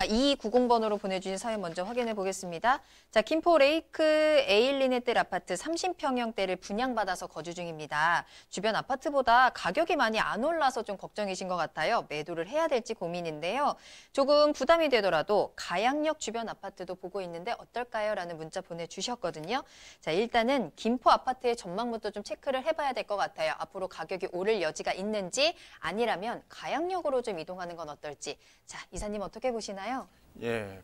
2290번으로 보내주신 사연 먼저 확인해 보겠습니다. 자, 김포 레이크 에일리네뜰 아파트 30평형대를 분양받아서 거주 중입니다. 주변 아파트보다 가격이 많이 안 올라서 좀 걱정이신 것 같아요. 매도를 해야 될지 고민인데요. 조금 부담이 되더라도 가양역 주변 아파트도 보고 있는데 어떨까요? 라는 문자 보내주셨거든요. 자, 일단은 김포 아파트의 전망부터 좀 체크를 해봐야 될 것 같아요. 앞으로 가격이 오를 여지가 있는지, 아니라면 가양역으로 좀 이동하는 건 어떨지. 자, 이사님 어떻게 보시나요? 예,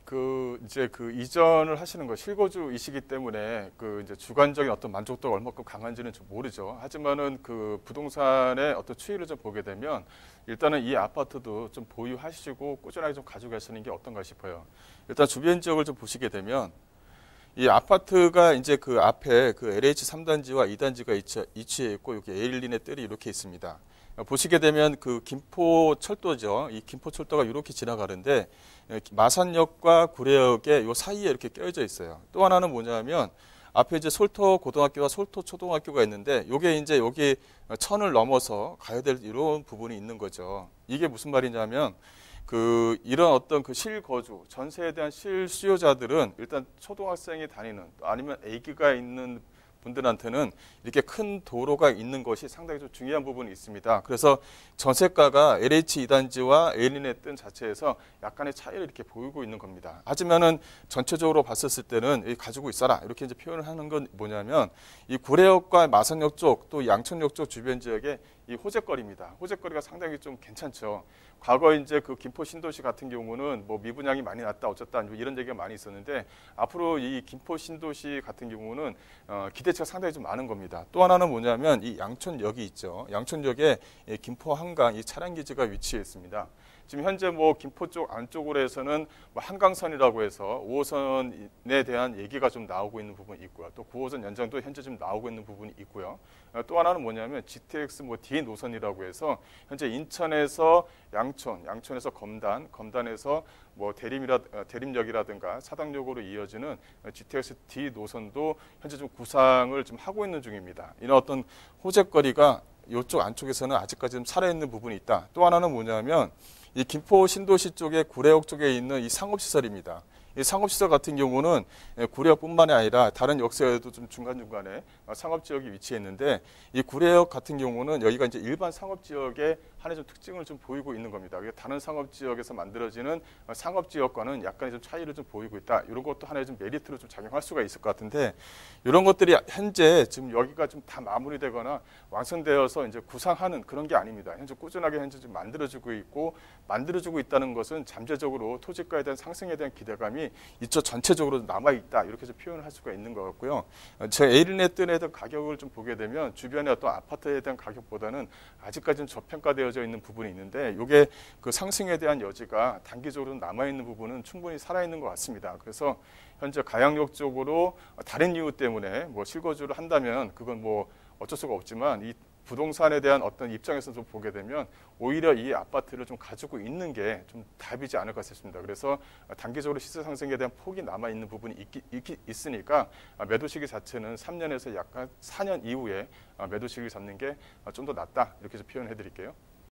이제 이전을 하시는 거 실거주이시기 때문에 이제 주관적인 어떤 만족도가 얼마큼 강한지는 좀 모르죠. 하지만은 부동산의 어떤 추이를 좀 보게 되면 일단은 이 아파트도 좀 보유하시고 꾸준하게 좀 가지고 가시는 게 어떤가 싶어요. 일단 주변 지역을 좀 보시게 되면 이 아파트가 이제 앞에 LH 3단지와 2단지가 위치해 있고 여기 에일린의 뜰이 이렇게 있습니다. 보시게 되면 김포 철도죠. 이 김포 철도가 이렇게 지나가는데 마산역과 구례역의 요 사이에 이렇게 껴져 있어요. 또 하나는 뭐냐면 앞에 이제 솔토 고등학교와 솔토 초등학교가 있는데 요게 이제 여기 천을 넘어서 가야 될 이런 부분이 있는 거죠. 이게 무슨 말이냐면 이런 어떤 실거주, 전세에 대한 실수요자들은 일단 초등학생이 다니는, 아니면 아기가 있는 분들한테는 이렇게 큰 도로가 있는 것이 상당히 좀 중요한 부분이 있습니다. 그래서 전세가가 LH 2단지와 에일린의 뜰 자체에서 약간의 차이를 이렇게 보이고 있는 겁니다. 하지만은 전체적으로 봤었을 때는 가지고 있어라 이렇게 이제 표현을 하는 건 뭐냐면 이 구례역과 마산역 쪽 또 양천역 쪽 주변 지역에 이 호재거리입니다. 호재거리가 상당히 좀 괜찮죠. 과거 이제 김포 신도시 같은 경우는 뭐 미분양이 많이 났다 어쨌다 이런 얘기가 많이 있었는데 앞으로 이 김포 신도시 같은 경우는 기대치가 상당히 좀 많은 겁니다. 또 하나는 뭐냐면 이 양천역이 있죠. 양천역에 김포 한강 이 차량 기지가 위치해 있습니다. 지금 현재 뭐 김포 쪽 안쪽으로 해서는 뭐 한강선이라고 해서 5호선에 대한 얘기가 좀 나오고 있는 부분이 있고요. 또 9호선 연장도 현재 좀 나오고 있는 부분이 있고요. 또 하나는 뭐냐면 GTX 뭐 D 노선이라고 해서 현재 인천에서 양천, 양천에서 검단에서 뭐 대림역이라든가 사당역으로 이어지는 GTX D 노선도 현재 좀 구상을 좀 하고 있는 중입니다. 이런 어떤 호재거리가 이쪽 안쪽에서는 아직까지 좀 살아있는 부분이 있다. 또 하나는 뭐냐면 이 김포 신도시 쪽에 구례역 쪽에 있는 이 상업시설입니다. 이 상업시설 같은 경우는 구례역뿐만이 아니라 다른 역세에도 좀 중간중간에 상업지역이 위치했는데 이 구례역 같은 경우는 여기가 이제 일반 상업지역의 하나의 좀 특징을 좀 보이고 있는 겁니다. 다른 상업지역에서 만들어지는 상업지역과는 약간의 좀 차이를 좀 보이고 있다. 이런 것도 하나의 좀 메리트로 좀 작용할 수가 있을 것 같은데 이런 것들이 현재 지금 여기가 좀 다 마무리되거나 완성되어서 이제 구상하는 그런 게 아닙니다. 현재 꾸준하게 현재 좀 만들어지고 있다는 것은 잠재적으로 토지가에 대한 상승에 대한 기대감이 이쪽 전체적으로 남아 있다. 이렇게 좀 표현을 할 수가 있는 것 같고요. 제 에일린의 뜰에 대한 가격을 좀 보게 되면 주변의 어떤 아파트에 대한 가격보다는 아직까지는 저평가되어져 있는 부분이 있는데 이게 상승에 대한 여지가 단기적으로 남아 있는 부분은 충분히 살아 있는 것 같습니다. 그래서 현재 가양역 쪽으로 다른 이유 때문에 뭐 실거주를 한다면 그건 뭐 어쩔 수가 없지만 이 부동산에 대한 어떤 입장에서 좀 보게 되면 오히려 이 아파트를 좀 가지고 있는 게 좀 답이지 않을까 싶습니다. 그래서 단기적으로 시세 상승에 대한 폭이 남아 있는 부분이 있으니까 매도 시기 자체는 3년에서 약간 4년 이후에 매도 시기를 잡는 게 좀 더 낫다 이렇게 좀 표현해 드릴게요.